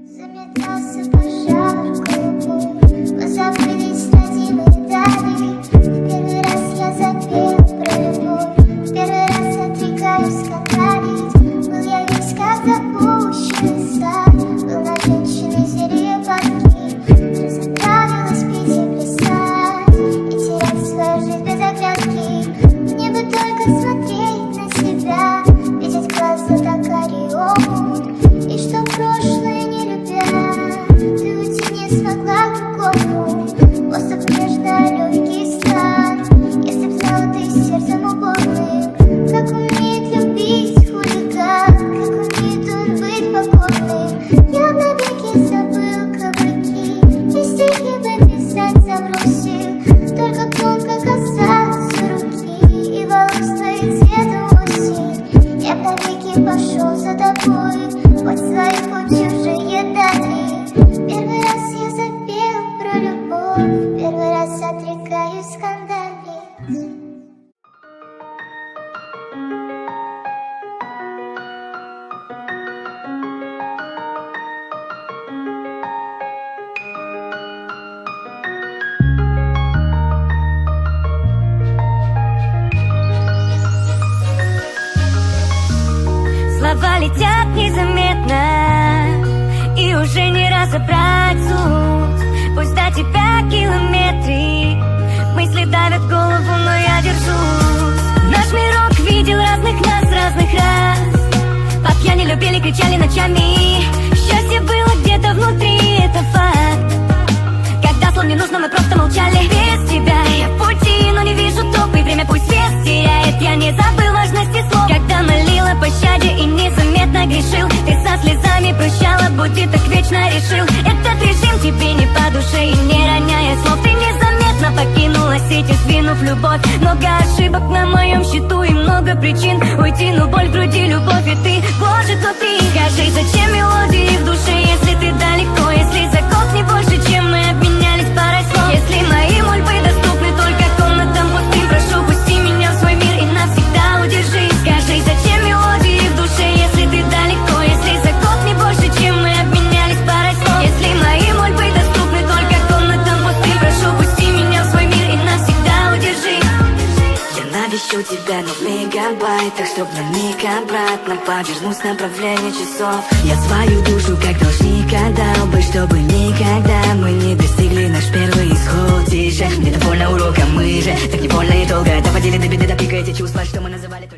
Заметался пожар в клубу, мы забылись родимые дали. Первый раз я запел про любовь, первый раз отрекаюсь скандалить. Был я весь как запущенный стар, был на женщины зелье банки. Разонравилось пить и плясать, и терять свою жизнь без оглядки. Мне бы только смотреть на себя, видеть глаза так ореол. И что прошлое не любя, ты уйти не смогла к другому. Способ нежно легкий стар, если б знала ты сердцем упорным, как умеет любить хулиган, как умеет он быть покорным. Я навеки забыл каблуки, и стихи бы писать забросил, только тонко касаться руки и волос твоих цветом осень. Я навеки пошел за тобой, хоть свои, хоть чужие дали. Первый раз я запел про любовь, первый раз отрекаюсь скандалить. Слова летят незаметно, и уже не разобрать суть. Пусть до тебя километры, мысли давят голову, но я держусь. Наш мирок видел разных нас, разных раз. По пьяни любили, кричали ночами. Счастье было где-то внутри, это факт. Когда слов не нужно, мы просто молчали. Без тебя я в пути, но не вижу тропы. Время пусть вес теряет, я не забыл важности слов. Когда молила о пощаде и незаметно грешил, ты со слезами прощала, будь ты так вечно решил. Этот режим тебе не по душе, и не роняя слов, ты незаметно покинула сеть, сдвинув любовь. Много ошибок на моем счету и много причин уйти, но боль в груди, любовь, и ты гложет внутри. Скажи, зачем мелодии в душе, если ты далеко, если за год не больше, чем мы обменялись парой слов. Если мои мольбы доступны только комнатам пустым, прошу, пусти меня в свой мир и навсегда удержи. Скажи, зачем мелодии в душе, если ты далеко, если за год не больше, чем мы обменялись парой слов. Если мои мольбы доступны только комнатам пустым, прошу, пусти меня в свой мир и навсегда удержи. Я навещу тебя, но в мегабайтах, чтоб на миг обратно повернуть направление часов. Я свою душу как должник отдал бы, чтобы никогда мы не достигли наш первый исход. Тише, мне довольно уроком, мы же так невольно и долго доводили до беды, до пика эти чувства, что мы называли то